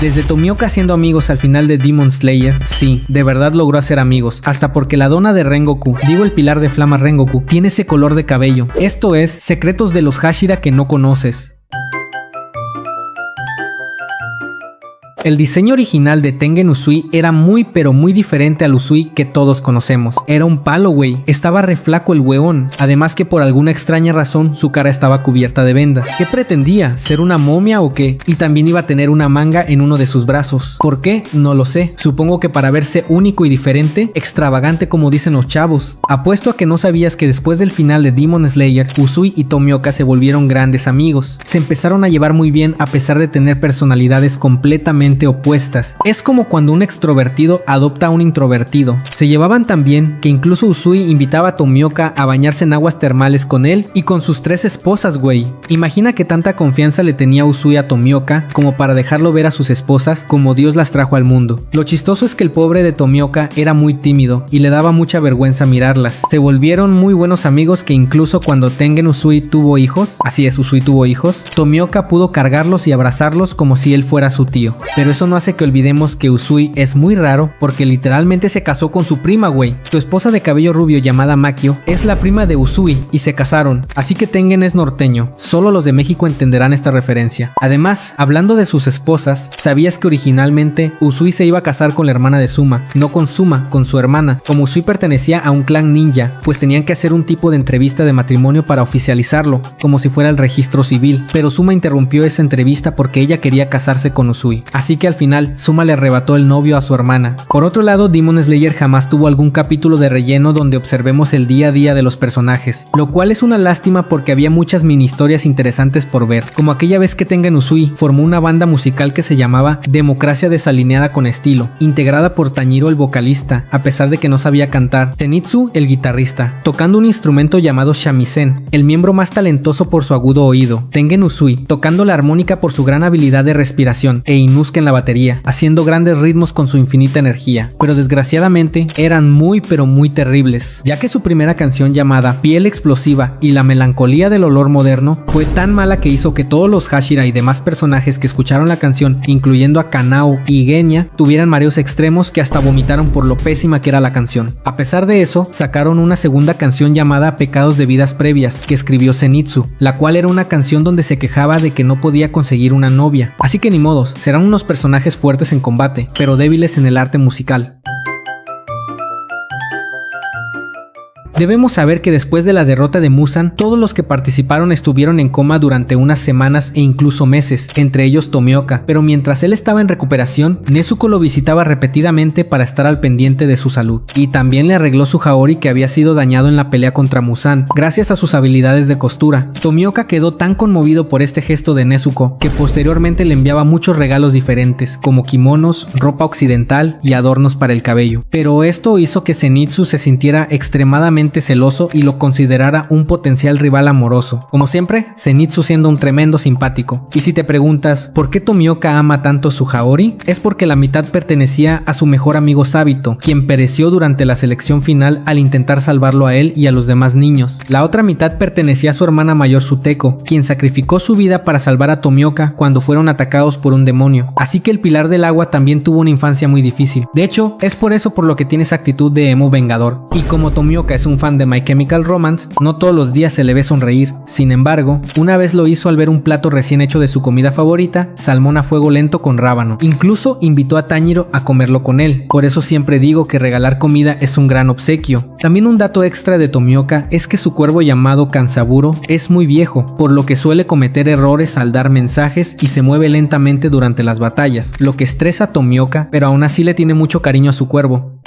Desde Tomioka haciendo amigos al final de Demon Slayer, sí, de verdad logró hacer amigos, hasta porque la dona de Rengoku, digo el pilar de flama Rengoku, tiene ese color de cabello. Esto es, secretos de los Hashira que no conoces. El diseño original de Tengen Uzui era muy pero muy diferente al Uzui que todos conocemos. Era un palo, güey. Estaba re flaco el huevón. Además que por alguna extraña razón su cara estaba cubierta de vendas. ¿Qué pretendía? ¿Ser una momia o qué? Y también iba a tener una manga en uno de sus brazos. ¿Por qué? No lo sé. Supongo que para verse único y diferente, extravagante como dicen los chavos. Apuesto a que no sabías que después del final de Demon Slayer, Uzui y Tomioka se volvieron grandes amigos. Se empezaron a llevar muy bien a pesar de tener personalidades completamente opuestas. Es como cuando un extrovertido adopta a un introvertido. Se llevaban tan bien que incluso Uzui invitaba a Tomioka a bañarse en aguas termales con él y con sus 3 esposas, güey. Imagina que tanta confianza le tenía Uzui a Tomioka como para dejarlo ver a sus esposas como Dios las trajo al mundo. Lo chistoso es que el pobre de Tomioka era muy tímido y le daba mucha vergüenza mirarlas. Se volvieron muy buenos amigos que incluso cuando Tengen Uzui tuvo hijos, así es, Uzui tuvo hijos, Tomioka pudo cargarlos y abrazarlos como si él fuera su tío. Pero eso no hace que olvidemos que Uzui es muy raro porque literalmente se casó con su prima, güey. Su esposa de cabello rubio llamada Makio es la prima de Uzui y se casaron, así que Tengen es norteño. Solo los de México entenderán esta referencia. Además, hablando de sus esposas, ¿sabías que originalmente Uzui se iba a casar con la hermana de Suma? No con Suma, con su hermana. Como Uzui pertenecía a un clan ninja, pues tenían que hacer un tipo de entrevista de matrimonio para oficializarlo, como si fuera el registro civil. Pero Suma interrumpió esa entrevista porque ella quería casarse con Uzui. Así que al final, Suma le arrebató el novio a su hermana. Por otro lado, Demon Slayer jamás tuvo algún capítulo de relleno donde observemos el día a día de los personajes, lo cual es una lástima porque había muchas mini historias interesantes por ver, como aquella vez que Tengen Uzui formó una banda musical que se llamaba Democracia Desalineada con Estilo, integrada por Tanjiro el vocalista, a pesar de que no sabía cantar, Zenitsu el guitarrista, tocando un instrumento llamado shamisen, el miembro más talentoso por su agudo oído, Tengen Uzui tocando la armónica por su gran habilidad de respiración, e Inosuke en la batería, haciendo grandes ritmos con su infinita energía, pero desgraciadamente eran muy pero muy terribles, ya que su primera canción llamada Piel Explosiva y la melancolía del olor moderno fue tan mala que hizo que todos los Hashira y demás personajes que escucharon la canción, incluyendo a Kanao y Genya, tuvieran mareos extremos que hasta vomitaron por lo pésima que era la canción. A pesar de eso, sacaron una segunda canción llamada Pecados de Vidas Previas, que escribió Zenitsu, la cual era una canción donde se quejaba de que no podía conseguir una novia, así que ni modos, serán unos personajes fuertes en combate, pero débiles en el arte musical. Debemos saber que después de la derrota de Muzan, todos los que participaron estuvieron en coma durante unas semanas e incluso meses, entre ellos Tomioka, pero mientras él estaba en recuperación, Nezuko lo visitaba repetidamente para estar al pendiente de su salud, y también le arregló su Haori que había sido dañado en la pelea contra Muzan, gracias a sus habilidades de costura. Tomioka quedó tan conmovido por este gesto de Nezuko, que posteriormente le enviaba muchos regalos diferentes, como kimonos, ropa occidental y adornos para el cabello, pero esto hizo que Zenitsu se sintiera extremadamente celoso y lo considerara un potencial rival amoroso. Como siempre, Zenitsu siendo un tremendo simpático. Y si te preguntas, ¿por qué Tomioka ama tanto su Haori? Es porque la mitad pertenecía a su mejor amigo Sabito, quien pereció durante la selección final al intentar salvarlo a él y a los demás niños. La otra mitad pertenecía a su hermana mayor Suteko, quien sacrificó su vida para salvar a Tomioka cuando fueron atacados por un demonio. Así que el pilar del agua también tuvo una infancia muy difícil. De hecho, es por eso por lo que tiene esa actitud de emo vengador. Y como Tomioka es un fan de My Chemical Romance, no todos los días se le ve sonreír. Sin embargo, una vez lo hizo al ver un plato recién hecho de su comida favorita, salmón a fuego lento con rábano. Incluso invitó a Tanjiro a comerlo con él. Por eso siempre digo que regalar comida es un gran obsequio. También un dato extra de Tomioka es que su cuervo llamado Kansaburo es muy viejo, por lo que suele cometer errores al dar mensajes y se mueve lentamente durante las batallas, lo que estresa a Tomioka, pero aún así le tiene mucho cariño a su cuervo.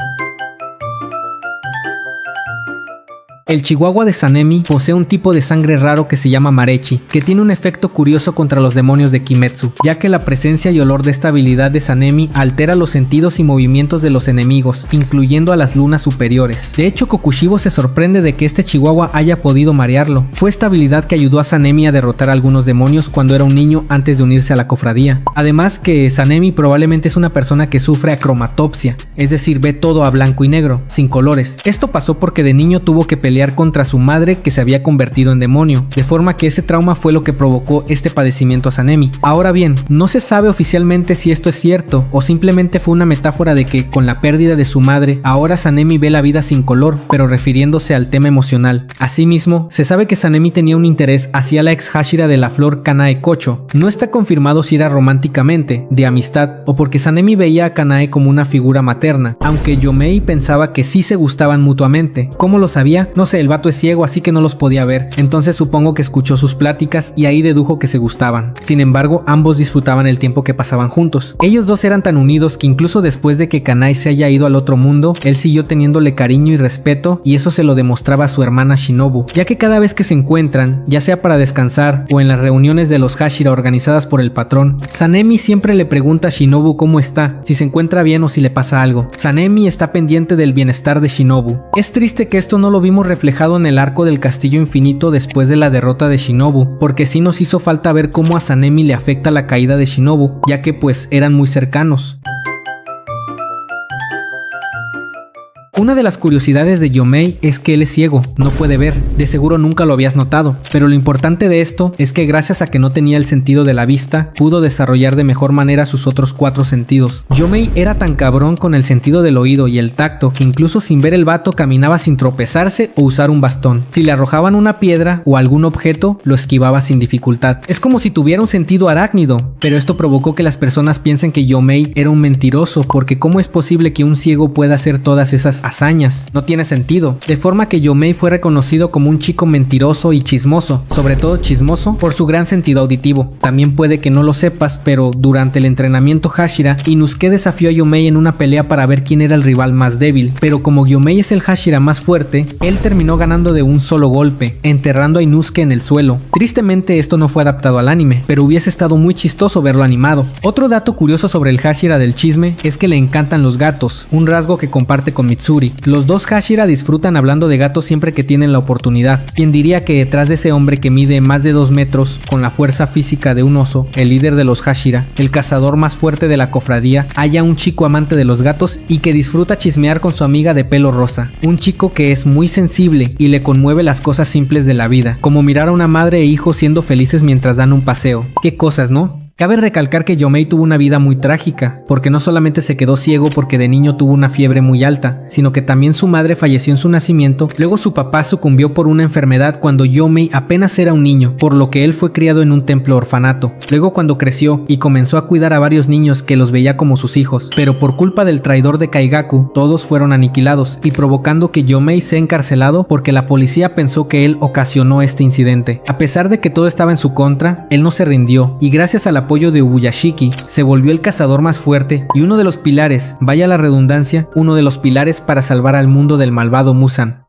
El Chihuahua de Sanemi posee un tipo de sangre raro que se llama Marechi, que tiene un efecto curioso contra los demonios de Kimetsu, ya que la presencia y olor de esta habilidad de Sanemi altera los sentidos y movimientos de los enemigos, incluyendo a las lunas superiores. De hecho, Kokushibo se sorprende de que este Chihuahua haya podido marearlo. Fue esta habilidad que ayudó a Sanemi a derrotar a algunos demonios cuando era un niño antes de unirse a la cofradía. Además que Sanemi probablemente es una persona que sufre acromatopsia, es decir, ve todo a blanco y negro, sin colores. Esto pasó porque de niño tuvo que pelear pelear contra su madre que se había convertido en demonio, de forma que ese trauma fue lo que provocó este padecimiento a Sanemi. Ahora bien, no se sabe oficialmente si esto es cierto o simplemente fue una metáfora de que con la pérdida de su madre, ahora Sanemi ve la vida sin color, pero refiriéndose al tema emocional. Asimismo, se sabe que Sanemi tenía un interés hacia la ex Hashira de la flor Kanae Kocho. No está confirmado si era románticamente, de amistad, o porque Sanemi veía a Kanae como una figura materna, aunque Yomei pensaba que sí se gustaban mutuamente. ¿Cómo lo sabía? No sé, el vato es ciego así que no los podía ver, entonces supongo que escuchó sus pláticas y ahí dedujo que se gustaban. Sin embargo, ambos disfrutaban el tiempo que pasaban juntos. Ellos dos eran tan unidos que incluso después de que Kanae se haya ido al otro mundo, él siguió teniéndole cariño y respeto, y eso se lo demostraba a su hermana Shinobu, ya que cada vez que se encuentran, ya sea para descansar o en las reuniones de los Hashira organizadas por el patrón, Sanemi siempre le pregunta a Shinobu cómo está, si se encuentra bien o si le pasa algo. Sanemi está pendiente del bienestar de Shinobu. Es triste que esto no lo vimos reflejado en el arco del Castillo Infinito después de la derrota de Shinobu, porque sí nos hizo falta ver cómo a Sanemi le afecta la caída de Shinobu, ya que pues eran muy cercanos. Una de las curiosidades de Yomei es que él es ciego, no puede ver, de seguro nunca lo habías notado, pero lo importante de esto es que gracias a que no tenía el sentido de la vista, pudo desarrollar de mejor manera sus otros 4 sentidos. Yomei era tan cabrón con el sentido del oído y el tacto que incluso sin ver el vato caminaba sin tropezarse o usar un bastón. Si le arrojaban una piedra o algún objeto, lo esquivaba sin dificultad. Es como si tuviera un sentido arácnido, pero esto provocó que las personas piensen que Yomei era un mentiroso, porque ¿cómo es posible que un ciego pueda hacer todas esas hazañas? No tiene sentido, de forma que Yomei fue reconocido como un chico mentiroso y chismoso, sobre todo chismoso por su gran sentido auditivo. También puede que no lo sepas, pero durante el entrenamiento Hashira, Inosuke desafió a Yomei en una pelea para ver quién era el rival más débil, pero como Yomei es el Hashira más fuerte, él terminó ganando de un solo golpe, enterrando a Inosuke en el suelo. Tristemente esto no fue adaptado al anime, pero hubiese estado muy chistoso verlo animado. Otro dato curioso sobre el Hashira del chisme es que le encantan los gatos, un rasgo que comparte con Mitsuri. Los dos Hashira disfrutan hablando de gatos siempre que tienen la oportunidad. ¿Quién diría que detrás de ese hombre que mide más de 2 metros, con la fuerza física de un oso, el líder de los Hashira, el cazador más fuerte de la cofradía, haya un chico amante de los gatos y que disfruta chismear con su amiga de pelo rosa? Un chico que es muy sensible y le conmueve las cosas simples de la vida, como mirar a una madre e hijo siendo felices mientras dan un paseo. Qué cosas, ¿no? Cabe recalcar que Yomei tuvo una vida muy trágica, porque no solamente se quedó ciego porque de niño tuvo una fiebre muy alta, sino que también su madre falleció en su nacimiento, luego su papá sucumbió por una enfermedad cuando Yomei apenas era un niño, por lo que él fue criado en un templo orfanato. Luego cuando creció y comenzó a cuidar a varios niños que los veía como sus hijos, pero por culpa del traidor de Kaigaku, todos fueron aniquilados y provocando que Yomei sea encarcelado porque la policía pensó que él ocasionó este incidente. A pesar de que todo estaba en su contra, él no se rindió y gracias a la apoyo de Ubuyashiki, se volvió el cazador más fuerte y uno de los pilares, vaya la redundancia, uno de los pilares para salvar al mundo del malvado Muzan.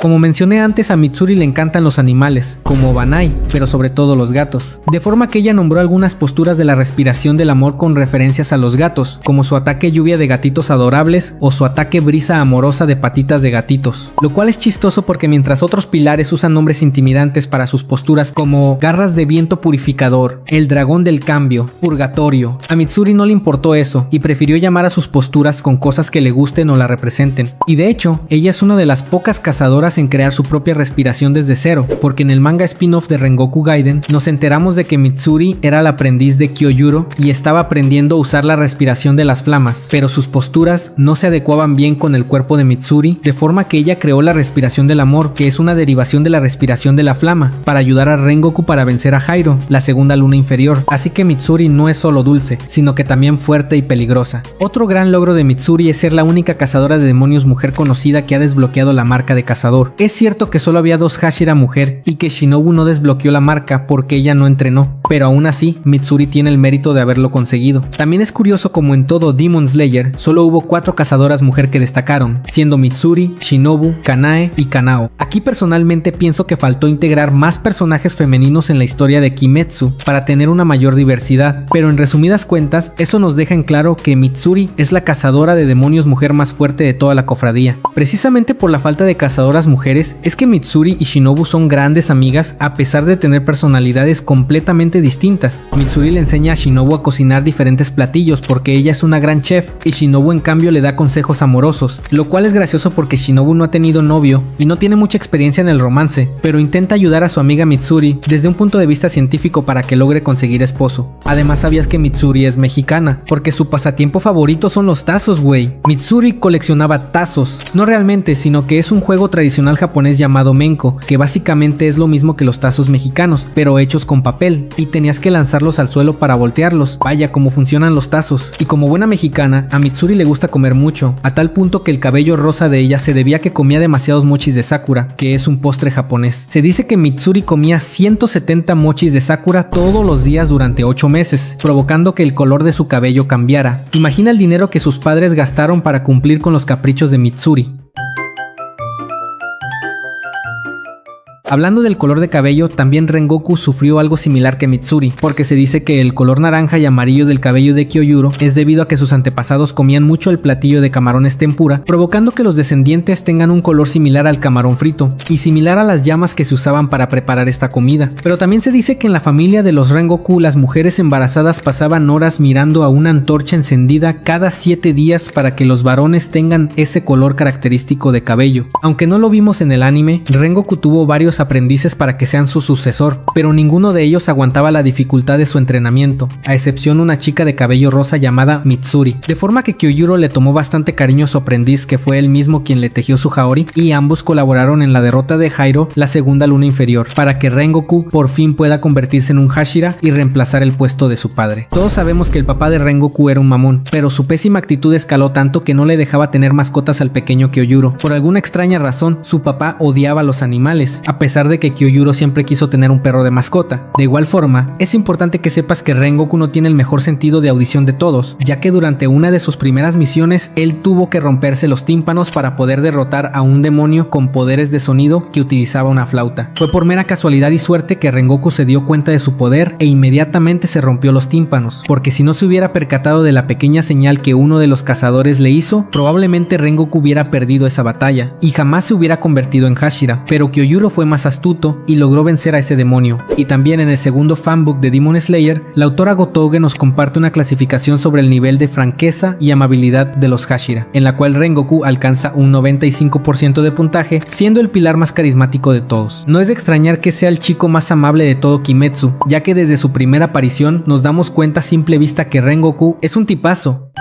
Como mencioné antes, a Mitsuri le encantan los animales, como Banai, pero sobre todo los gatos, de forma que ella nombró algunas posturas de la respiración del amor con referencias a los gatos, como su ataque lluvia de gatitos adorables o su ataque brisa amorosa de patitas de gatitos, lo cual es chistoso porque mientras otros pilares usan nombres intimidantes para sus posturas como garras de viento purificador, el dragón del cambio, purgatorio, a Mitsuri no le importó eso y prefirió llamar a sus posturas con cosas que le gusten o la representen, y de hecho, ella es una de las pocas cazadoras en crear su propia respiración desde cero, porque en el manga spin-off de Rengoku Gaiden nos enteramos de que Mitsuri era el aprendiz de Kyojuro y estaba aprendiendo a usar la respiración de las flamas, pero sus posturas no se adecuaban bien con el cuerpo de Mitsuri, de forma que ella creó la respiración del amor, que es una derivación de la respiración de la flama, para ayudar a Rengoku para vencer a Jairo, la segunda luna inferior, así que Mitsuri no es solo dulce, sino que también fuerte y peligrosa. Otro gran logro de Mitsuri es ser la única cazadora de demonios mujer conocida que ha desbloqueado la marca de cazador. Es cierto que solo había 2 Hashira mujer y que Shinobu no desbloqueó la marca porque ella no entrenó, pero aún así Mitsuri tiene el mérito de haberlo conseguido. También es curioso como en todo Demon Slayer solo hubo 4 cazadoras mujer que destacaron, siendo Mitsuri, Shinobu, Kanae y Kanao. Aquí personalmente pienso que faltó integrar más personajes femeninos en la historia de Kimetsu para tener una mayor diversidad, pero en resumidas cuentas eso nos deja en claro que Mitsuri es la cazadora de demonios mujer más fuerte de toda la cofradía. Precisamente por la falta de cazadoras mujeres es que Mitsuri y Shinobu son grandes amigas a pesar de tener personalidades completamente distintas. Mitsuri le enseña a Shinobu a cocinar diferentes platillos porque ella es una gran chef y Shinobu en cambio le da consejos amorosos, lo cual es gracioso porque Shinobu no ha tenido novio y no tiene mucha experiencia en el romance, pero intenta ayudar a su amiga Mitsuri desde un punto de vista científico para que logre conseguir esposo. Además, sabías que Mitsuri es mexicana, porque su pasatiempo favorito son los tazos, güey. Mitsuri coleccionaba tazos, no realmente, sino que es un juego tradicional japonés llamado menko, que básicamente es lo mismo que los tazos mexicanos, pero hechos con papel, y tenías que lanzarlos al suelo para voltearlos. Vaya, cómo funcionan los tazos. Y como buena mexicana, a Mitsuri le gusta comer mucho, a tal punto que el cabello rosa de ella se debía a que comía demasiados mochis de sakura, que es un postre japonés. Se dice que Mitsuri comía 170 mochis de sakura todos los días durante 8 meses, provocando que el color de su cabello cambiara. Imagina el dinero que sus padres gastaron para cumplir con los caprichos de Mitsuri. Hablando del color de cabello, también Rengoku sufrió algo similar que Mitsuri, porque se dice que el color naranja y amarillo del cabello de Kyojuro es debido a que sus antepasados comían mucho el platillo de camarones tempura, provocando que los descendientes tengan un color similar al camarón frito, y similar a las llamas que se usaban para preparar esta comida. Pero también se dice que en la familia de los Rengoku las mujeres embarazadas pasaban horas mirando a una antorcha encendida cada 7 días para que los varones tengan ese color característico de cabello. Aunque no lo vimos en el anime, Rengoku tuvo varios aprendices para que sean su sucesor, pero ninguno de ellos aguantaba la dificultad de su entrenamiento, a excepción una chica de cabello rosa llamada Mitsuri, de forma que Kyojuro le tomó bastante cariño a su aprendiz, que fue él mismo quien le tejió su Haori, y ambos colaboraron en la derrota de Jairo, la segunda luna inferior, para que Rengoku por fin pueda convertirse en un Hashira y reemplazar el puesto de su padre. Todos sabemos que el papá de Rengoku era un mamón, pero su pésima actitud escaló tanto que no le dejaba tener mascotas al pequeño Kyojuro. Por alguna extraña razón, su papá odiaba a los animales, a pesar de que Kyojuro siempre quiso tener un perro de mascota. De igual forma, es importante que sepas que Rengoku no tiene el mejor sentido de audición de todos, ya que durante una de sus primeras misiones, él tuvo que romperse los tímpanos para poder derrotar a un demonio con poderes de sonido que utilizaba una flauta. Fue por mera casualidad y suerte que Rengoku se dio cuenta de su poder e inmediatamente se rompió los tímpanos, porque si no se hubiera percatado de la pequeña señal que uno de los cazadores le hizo, probablemente Rengoku hubiera perdido esa batalla y jamás se hubiera convertido en Hashira, pero Kyojuro fue más astuto y logró vencer a ese demonio. Y también en el segundo fanbook de Demon Slayer, la autora Gotouge nos comparte una clasificación sobre el nivel de franqueza y amabilidad de los Hashira, en la cual Rengoku alcanza un 95% de puntaje, siendo el pilar más carismático de todos. No es de extrañar que sea el chico más amable de todo Kimetsu, ya que desde su primera aparición nos damos cuenta a simple vista que Rengoku es un tipazo.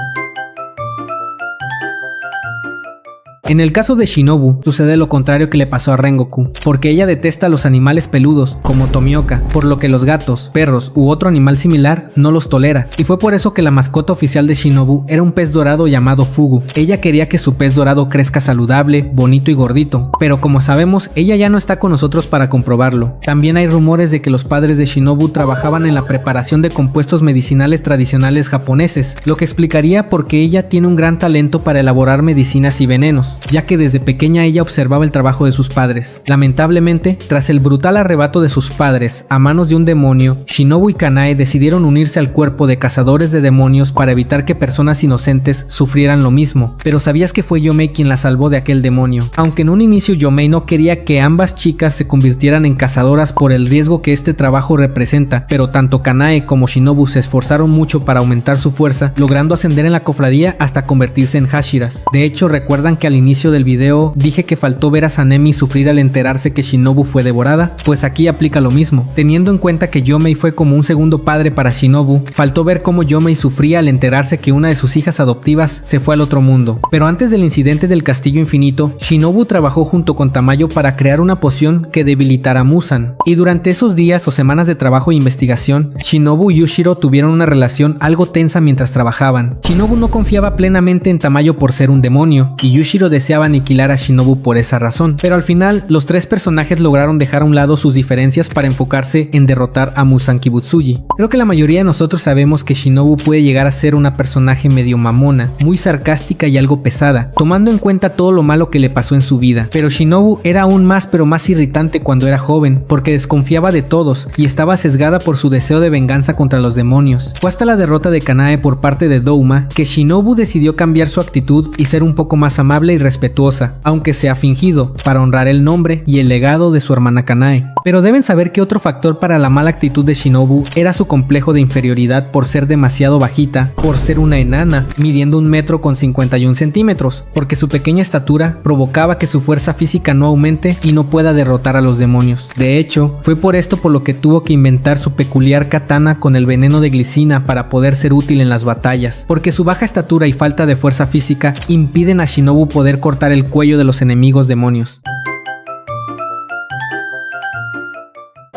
En el caso de Shinobu, sucede lo contrario que le pasó a Rengoku, porque ella detesta a los animales peludos, como Tomioka, por lo que los gatos, perros u otro animal similar no los tolera, y fue por eso que la mascota oficial de Shinobu era un pez dorado llamado Fugu. Ella quería que su pez dorado crezca saludable, bonito y gordito, pero como sabemos, ella ya no está con nosotros para comprobarlo. También hay rumores de que los padres de Shinobu trabajaban en la preparación de compuestos medicinales tradicionales japoneses, lo que explicaría por qué ella tiene un gran talento para elaborar medicinas y venenos, ya que desde pequeña ella observaba el trabajo de sus padres. Lamentablemente, tras el brutal arrebato de sus padres a manos de un demonio, Shinobu y Kanae decidieron unirse al cuerpo de cazadores de demonios para evitar que personas inocentes sufrieran lo mismo. Pero ¿sabías que fue Yomei quien la salvó de aquel demonio? Aunque en un inicio Yomei no quería que ambas chicas se convirtieran en cazadoras por el riesgo que este trabajo representa, pero tanto Kanae como Shinobu se esforzaron mucho para aumentar su fuerza, logrando ascender en la cofradía hasta convertirse en Hashiras. De hecho, recuerdan que al inicio del video dije que faltó ver a Sanemi sufrir al enterarse que Shinobu fue devorada, pues aquí aplica lo mismo. Teniendo en cuenta que Yomei fue como un segundo padre para Shinobu, faltó ver cómo Yomei sufría al enterarse que una de sus hijas adoptivas se fue al otro mundo. Pero antes del incidente del castillo infinito, Shinobu trabajó junto con Tamayo para crear una poción que debilitara a Muzan, y durante esos días o semanas de trabajo e investigación, Shinobu y Yushiro tuvieron una relación algo tensa mientras trabajaban. Shinobu no confiaba plenamente en Tamayo por ser un demonio, y Yushiro deseaba aniquilar a Shinobu por esa razón, pero al final los tres personajes lograron dejar a un lado sus diferencias para enfocarse en derrotar a Muzan Kibutsuji. Creo que la mayoría de nosotros sabemos que Shinobu puede llegar a ser una personaje medio mamona, muy sarcástica y algo pesada, tomando en cuenta todo lo malo que le pasó en su vida, pero Shinobu era aún más pero más irritante cuando era joven, porque desconfiaba de todos y estaba sesgada por su deseo de venganza contra los demonios. Fue hasta la derrota de Kanae por parte de Douma que Shinobu decidió cambiar su actitud y ser un poco más amable y respetuosa, aunque sea fingido, para honrar el nombre y el legado de su hermana Kanae. Pero deben saber que otro factor para la mala actitud de Shinobu era su complejo de inferioridad por ser demasiado bajita, por ser una enana, midiendo 1,51 m, porque su pequeña estatura provocaba que su fuerza física no aumente y no pueda derrotar a los demonios. De hecho, fue por esto por lo que tuvo que inventar su peculiar katana con el veneno de glicina para poder ser útil en las batallas, porque su baja estatura y falta de fuerza física impiden a Shinobu poder cortar el cuello de los enemigos demonios.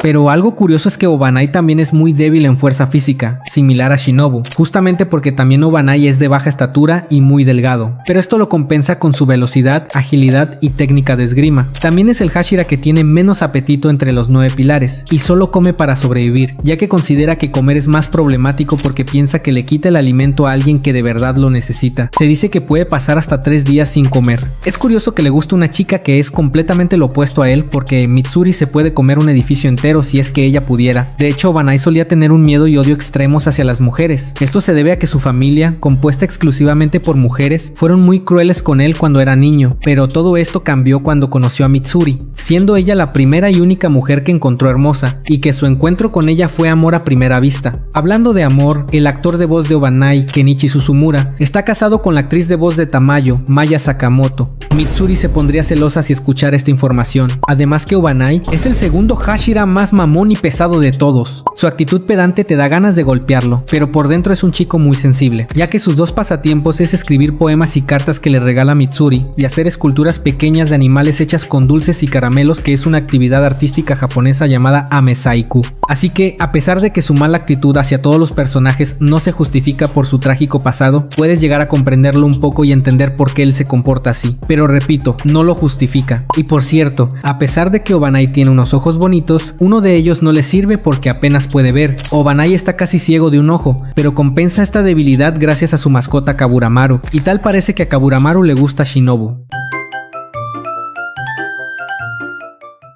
Pero algo curioso es que Obanai también es muy débil en fuerza física, similar a Shinobu, justamente porque también Obanai es de baja estatura y muy delgado, pero esto lo compensa con su velocidad, agilidad y técnica de esgrima. También es el Hashira que tiene menos apetito entre los 9 pilares, y solo come para sobrevivir, ya que considera que comer es más problemático porque piensa que le quita el alimento a alguien que de verdad lo necesita. Se dice que puede pasar hasta 3 días sin comer. Es curioso que le guste una chica que es completamente lo opuesto a él, porque Mitsuri se puede comer un edificio entero si es que ella pudiera. De hecho, Obanai solía tener un miedo y odio extremos hacia las mujeres. Esto se debe a que su familia, compuesta exclusivamente por mujeres, fueron muy crueles con él cuando era niño, pero todo esto cambió cuando conoció a Mitsuri, siendo ella la primera y única mujer que encontró hermosa, y que su encuentro con ella fue amor a primera vista. Hablando de amor, el actor de voz de Obanai, Kenichi Suzumura, está casado con la actriz de voz de Tamayo, Maya Sakamoto. Mitsuri se pondría celosa si escuchara esta información, además que Obanai es el segundo Hashira más mamón y pesado de todos. Su actitud pedante te da ganas de golpearlo, pero por dentro es un chico muy sensible, ya que sus dos pasatiempos es escribir poemas y cartas que le regala Mitsuri y hacer esculturas pequeñas de animales hechas con dulces y caramelos, que es una actividad artística japonesa llamada amesaiku. Así que, a pesar de que su mala actitud hacia todos los personajes no se justifica por su trágico pasado, puedes llegar a comprenderlo un poco y entender por qué él se comporta así, pero repito, no lo justifica. Y por cierto, a pesar de que Obanai tiene unos ojos bonitos, uno de ellos no le sirve porque apenas puede ver. Obanai está casi ciego de un ojo, pero compensa esta debilidad gracias a su mascota Kaburamaru, y tal parece que a Kaburamaru le gusta Shinobu.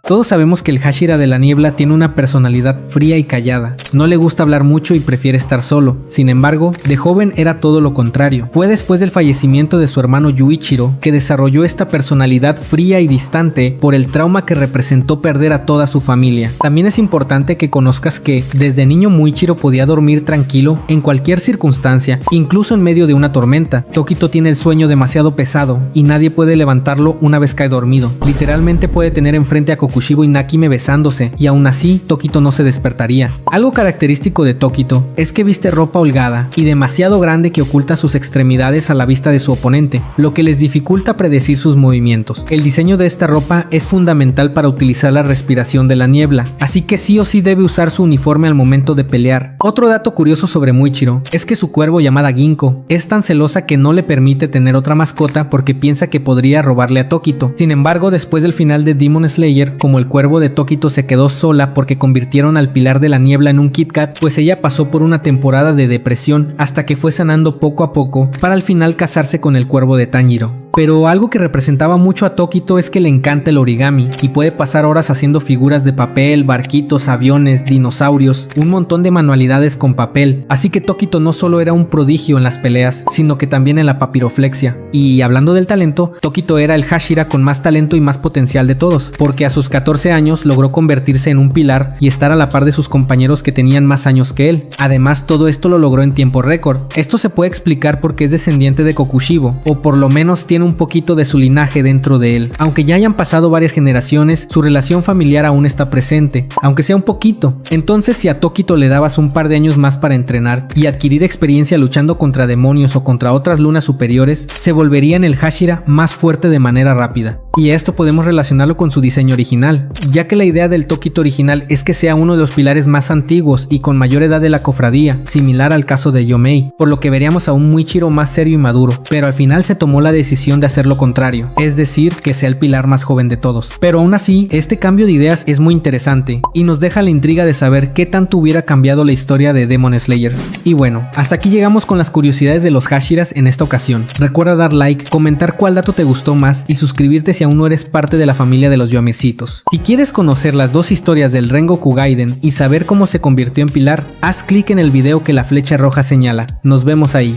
Todos sabemos que el Hashira de la Niebla tiene una personalidad fría y callada. No le gusta hablar mucho y prefiere estar solo. Sin embargo, de joven era todo lo contrario. Fue después del fallecimiento de su hermano Yuichiro que desarrolló esta personalidad fría y distante por el trauma que representó perder a toda su familia. También es importante que conozcas que desde niño Muichiro podía dormir tranquilo en cualquier circunstancia, incluso en medio de una tormenta. Tokito tiene el sueño demasiado pesado y nadie puede levantarlo una vez cae dormido. Literalmente puede tener enfrente a Kokushibo y Nakime besándose, y aún así Tokito no se despertaría. Algo característico de Tokito es que viste ropa holgada y demasiado grande que oculta sus extremidades a la vista de su oponente, lo que les dificulta predecir sus movimientos. El diseño de esta ropa es fundamental para utilizar la respiración de la niebla, así que sí o sí debe usar su uniforme al momento de pelear. Otro dato curioso sobre Muichiro es que su cuervo, llamada Ginkgo, es tan celosa que no le permite tener otra mascota porque piensa que podría robarle a Tokito. Sin embargo, después del final de Demon Slayer, como el cuervo de Tokito se quedó sola porque convirtieron al Pilar de la Niebla en un Kit Kat, pues ella pasó por una temporada de depresión hasta que fue sanando poco a poco para al final casarse con el cuervo de Tanjiro. Pero algo que representaba mucho a Tokito es que le encanta el origami y puede pasar horas haciendo figuras de papel, barquitos, aviones, dinosaurios, un montón de manualidades con papel. Así que Tokito no solo era un prodigio en las peleas, sino que también en la papiroflexia. Y hablando del talento, Tokito era el Hashira con más talento y más potencial de todos, porque a sus 14 años logró convertirse en un pilar y estar a la par de sus compañeros que tenían más años que él. Además, todo esto lo logró en tiempo récord. Esto se puede explicar porque es descendiente de Kokushibo, o por lo menos tiene un poquito de su linaje dentro de él. Aunque ya hayan pasado varias generaciones, su relación familiar aún está presente, aunque sea un poquito. Entonces, si a Tokito le dabas un par de años más para entrenar y adquirir experiencia luchando contra demonios o contra otras lunas superiores, se volvería en el Hashira más fuerte de manera rápida. Y esto podemos relacionarlo con su diseño original, ya que la idea del Tokito original es que sea uno de los pilares más antiguos y con mayor edad de la cofradía, similar al caso de Yomei, por lo que veríamos a un Muichiro más serio y maduro, pero al final se tomó la decisión de hacer lo contrario, es decir, que sea el pilar más joven de todos. Pero aún así, este cambio de ideas es muy interesante y nos deja la intriga de saber qué tanto hubiera cambiado la historia de Demon Slayer. Y bueno, hasta aquí llegamos con las curiosidades de los Hashiras en esta ocasión. Recuerda dar like, comentar cuál dato te gustó más y suscribirte si aún no eres parte de la familia de los Yomircitos. Si quieres conocer las dos historias del Rengoku Gaiden y saber cómo se convirtió en pilar, haz clic en el video que la flecha roja señala. Nos vemos ahí.